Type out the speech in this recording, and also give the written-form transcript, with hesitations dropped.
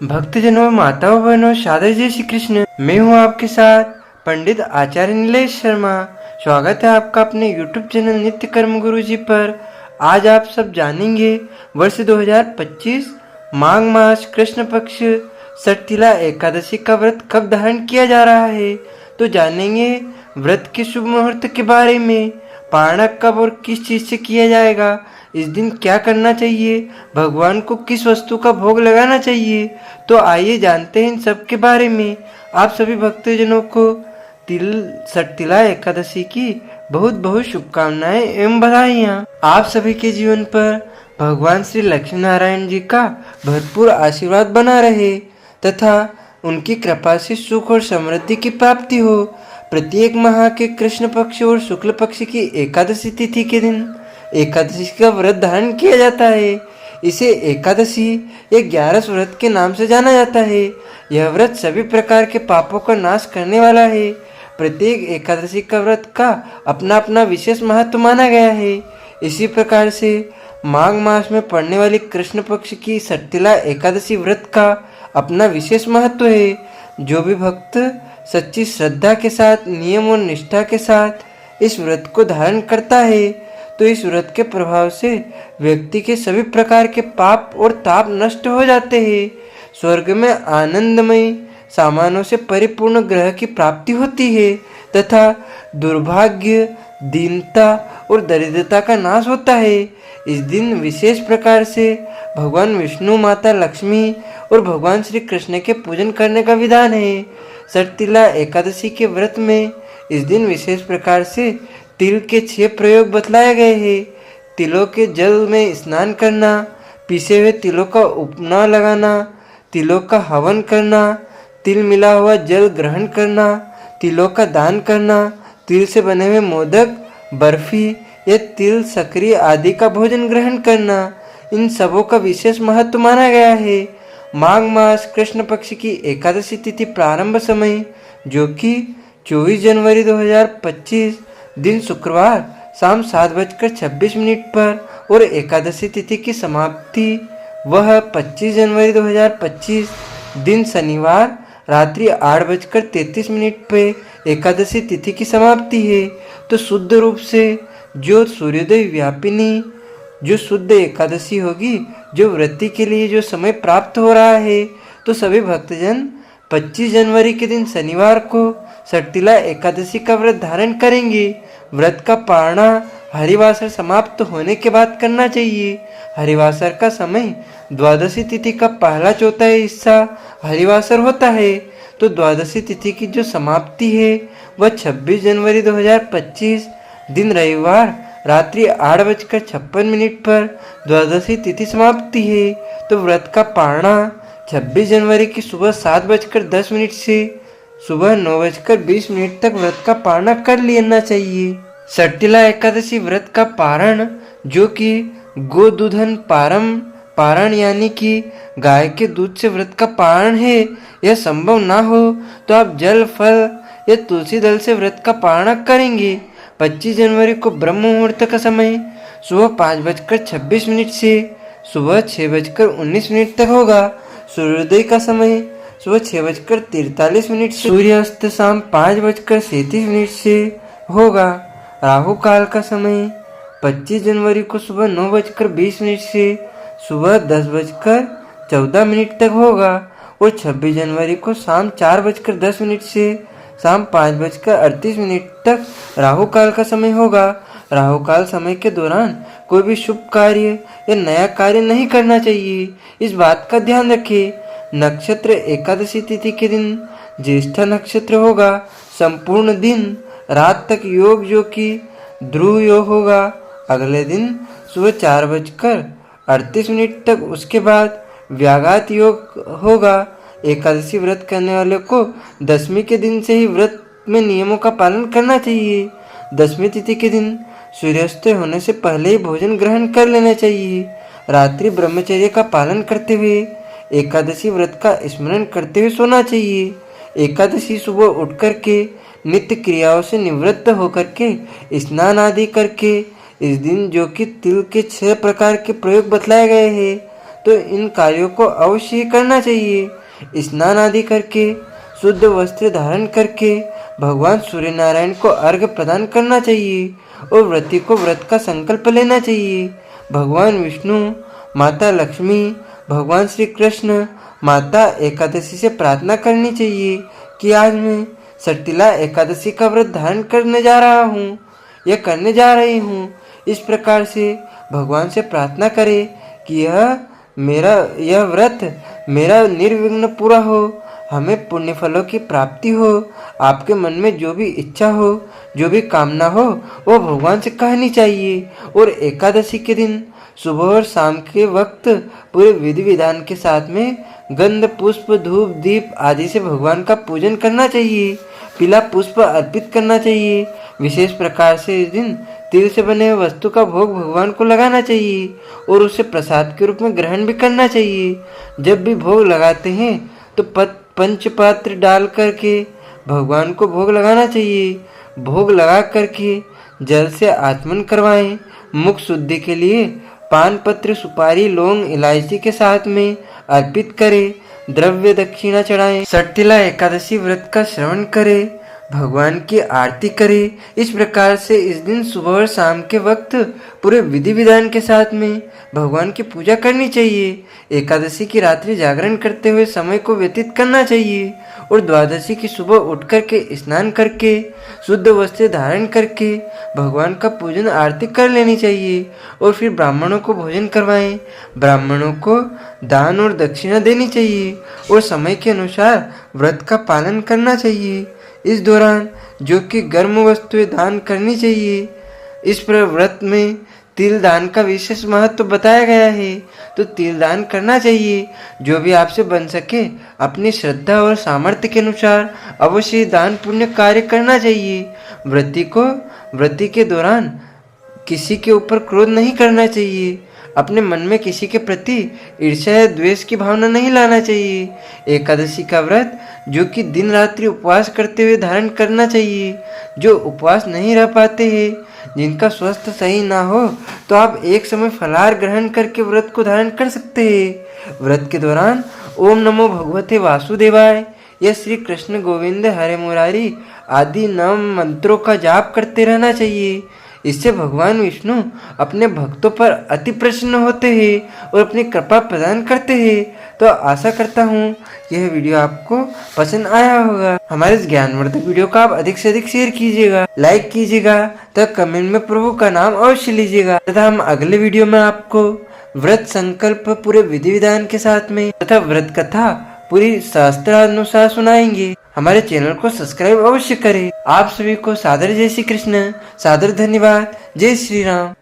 भक्तजनों, माताओं, बहनों, सादर जय श्री कृष्ण। मैं हूं आपके साथ पंडित आचार्य नीलेश शर्मा। स्वागत है आपका अपने YouTube चैनल नित्य कर्म गुरु जी पर। आज आप सब जानेंगे वर्ष 2025 माघ मास कृष्ण पक्ष षटतिला एकादशी का व्रत कब धारण किया जा रहा है। तो जानेंगे व्रत के शुभ मुहूर्त के बारे में, पारणा कब और किस चीज से किया जाएगा, इस दिन क्या करना चाहिए, भगवान को किस वस्तु का भोग लगाना चाहिए। तो आइए जानते हैं इन सब के बारे में। आप सभी भक्तजनों को षटतिला एकादशी की बहुत बहुत शुभकामनाएं एवं बधाइयाँ। आप सभी के जीवन पर भगवान श्री लक्ष्मी नारायण जी का भरपूर आशीर्वाद बना रहे तथा उनकी कृपा से सुख और समृद्धि की प्राप्ति हो। प्रत्येक माह के कृष्ण पक्ष और शुक्ल पक्ष की एकादशी तिथि के दिन एकादशी का व्रत धारण किया जाता है। इसे एकादशी या 11 व्रत के नाम से जाना जाता है। यह व्रत सभी प्रकार के पापों का नाश करने वाला है। प्रत्येक एकादशी का व्रत का अपना अपना विशेष महत्व माना गया है। इसी प्रकार से माघ मास में पड़ने वाली कृष्ण पक्ष की षटतिला एकादशी व्रत का अपना विशेष महत्व है। जो भी भक्त सच्ची श्रद्धा के साथ, नियम और निष्ठा के साथ इस व्रत को धारण करता है तो इस व्रत के प्रभाव से व्यक्ति के सभी प्रकार के पाप और ताप नष्ट हो जाते हैं। स्वर्ग में आनंदमय सामानों से परिपूर्ण ग्रह की प्राप्ति होती है तथा दुर्भाग्य, दीनता और दरिद्रता का नाश होता है। इस दिन विशेष प्रकार से भगवान विष्णु, माता लक्ष्मी और भगवान श्री कृष्ण के पूजन करने का विधान है। षटतिला एकादशी के व्रत में इस दिन विशेष प्रकार से तिल के 6 प्रयोग बतलाए गए हैं। तिलों के जल में स्नान करना, पीसे हुए तिलों का उपना लगाना, तिलों का हवन करना, तिल मिला हुआ जल ग्रहण करना, तिलों का दान करना, तिल से बने हुए मोदक, बर्फी या तिल सकरी आदि का भोजन ग्रहण करना, इन सबों का विशेष महत्व माना गया है। माघ मास कृष्ण पक्ष की एकादशी तिथि प्रारंभ समय जो कि 24 जनवरी 2025 दिन शुक्रवार शाम 7:26 पर और एकादशी तिथि की समाप्ति वह 25 जनवरी 2025 दिन शनिवार रात्रि 8:33 पर एकादशी तिथि की समाप्ति है। तो शुद्ध रूप से जो सूर्योदय व्यापिनी जो शुद्ध एकादशी होगी, जो व्रती के लिए जो समय प्राप्त हो रहा है, तो सभी भक्तजन 25 जनवरी के दिन शनिवार को षटतिला एकादशी का व्रत धारण करेंगे। व्रत का पारणा हरिवासर समाप्त होने के बाद करना चाहिए। हरिवासर का समय द्वादशी तिथि का पहला चौथाई हिस्सा हरिवासर होता है। तो द्वादशी तिथि की जो समाप्ति है वह 26 जनवरी 2025 दिन रविवार रात्रि 8:56 पर द्वादशी तिथि समाप्ति है। तो व्रत का पारणा 26 जनवरी की सुबह 7:10 से सुबह 9:20 तक व्रत का पारणा कर लेना चाहिए। षटतिला एकादशी व्रत का पारण जो कि गोदूधन पारण यानी कि गाय के दूध से व्रत का पारण है, यह संभव ना हो तो आप जल, फल या तुलसी दल से व्रत का पारण करेंगे। 25 जनवरी को ब्रह्म मुहूर्त का समय सुबह 5:26 से सुबह 6:19 तक होगा। सूर्योदय का समय सुबह 6:43 से सूर्यास्त शाम 5:37 से होगा। राहु काल का समय 25 जनवरी को सुबह 9:20 से सुबह 10:14 तक होगा और 26 जनवरी को शाम 4:10 से शाम 5:38 तक राहु काल का समय होगा। राहु काल समय के दौरान कोई भी शुभ कार्य या नया कार्य नहीं करना चाहिए, इस बात का ध्यान रखें। नक्षत्र एकादशी तिथि के दिन ज्येष्ठा नक्षत्र होगा। संपूर्ण दिन रात तक योग जो कि ध्रुव योग होगा। अगले दिन सुबह 4:38 तक उसके बाद व्याघात योग होगा। एकादशी व्रत करने वाले को दशमी के दिन से ही व्रत में नियमों का पालन करना चाहिए। दशमी तिथि के दिन सूर्यास्त होने से पहले ही भोजन ग्रहण कर लेना चाहिए। रात्रि ब्रह्मचर्य का पालन करते हुए एकादशी व्रत का स्मरण करते हुए सोना चाहिए। एकादशी सुबह उठ करके नित्य क्रियाओं से निवृत्त होकर के स्नान आदि करके इस दिन जो कि तिल के 6 प्रकार के प्रयोग बतलाए गए हैं तो इन कार्यों को अवश्य ही करना चाहिए। स्नान आदि करके, शुद्ध वस्त्र धारण करके भगवान सूर्य नारायण को अर्घ्य प्रदान करना चाहिए और व्रती को व्रत का संकल्प लेना चाहिए। भगवान विष्णु, माता लक्ष्मी, भगवान श्री कृष्ण, माता एकादशी से प्रार्थना करनी चाहिए कि आज मैं सटिला एकादशी का व्रत धारण करने जा रहा हूँ या करने जा रही हूँ। इस प्रकार से भगवान से प्रार्थना करें कि यह व्रत मेरा निर्विघ्न पूरा हो, हमें पुण्य फलों की प्राप्ति हो। आपके मन में जो भी इच्छा हो, जो भी कामना हो, वो भगवान से कहनी चाहिए। और एकादशी के दिन सुबह और शाम के वक्त पूरे विधि विधान के साथ में गंध, पुष्प, धूप, दीप आदि से भगवान का पूजन करना चाहिए। पीला पुष्प अर्पित करना चाहिए। विशेष प्रकार से इस दिन तिल से बने हुए वस्तु का भोग भगवान को लगाना चाहिए और उसे प्रसाद के रूप में ग्रहण भी करना चाहिए। जब भी भोग लगाते हैं तो पंचपात्र डाल करके भगवान को भोग लगाना चाहिए। भोग लगा करके जल से आचमन करवाएं। मुख शुद्धि के लिए पान पत्र, सुपारी, लौंग, इलायची के साथ में अर्पित करें। द्रव्य दक्षिणा चढ़ाएं। सटिला एकादशी व्रत का श्रवण करें, भगवान की आरती करें। इस प्रकार से इस दिन सुबह और शाम के वक्त पूरे विधि विधान के साथ में भगवान की पूजा करनी चाहिए। एकादशी की रात्रि जागरण करते हुए समय को व्यतीत करना चाहिए और द्वादशी की सुबह उठ करके स्नान करके शुद्ध वस्त्र धारण करके भगवान का पूजन आरती कर लेनी चाहिए और फिर ब्राह्मणों को भोजन करवाएं। ब्राह्मणों को दान और दक्षिणा देनी चाहिए और समय के अनुसार व्रत का पालन करना चाहिए। इस दौरान जो कि गर्म वस्तुएं दान करनी चाहिए। इस व्रत में तिल दान का विशेष महत्व बताया गया है, तो तिल दान करना चाहिए। जो भी आपसे बन सके अपनी श्रद्धा और सामर्थ्य के अनुसार अवश्य दान पुण्य कार्य करना चाहिए। व्रती के दौरान किसी के ऊपर क्रोध नहीं करना चाहिए। अपने मन में किसी के प्रति ईर्ष्या या द्वेष की भावना नहीं लाना चाहिए। एकादशी का व्रत जो कि दिन रात्रि उपवास करते हुए धारण करना चाहिए। जो उपवास नहीं रह पाते हैं, जिनका स्वास्थ्य सही ना हो, तो आप एक समय फलाहार ग्रहण करके व्रत को धारण कर सकते हैं। व्रत के दौरान ओम नमो भगवते वासुदेवाय या श्री कृष्ण गोविंद हरे मुरारी आदि नाम मंत्रों का जाप करते रहना चाहिए। इससे भगवान विष्णु अपने भक्तों पर अति प्रसन्न होते हैं और अपनी कृपा प्रदान करते हैं। तो आशा करता हूँ यह वीडियो आपको पसंद आया होगा। हमारे इस ज्ञानवर्धक वीडियो को आप अधिक से अधिक शेयर कीजिएगा, लाइक कीजिएगा तथा कमेंट में प्रभु का नाम अवश्य लीजिएगा। तथा हम अगले वीडियो में आपको व्रत संकल्प पूरे विधि विधान के साथ में तथा व्रत कथा पूरी शास्त्रानुसार सुनाएंगे। हमारे चैनल को सब्सक्राइब अवश्य करें। आप सभी को सादर जय श्री कृष्ण, सादर धन्यवाद। जय श्री राम।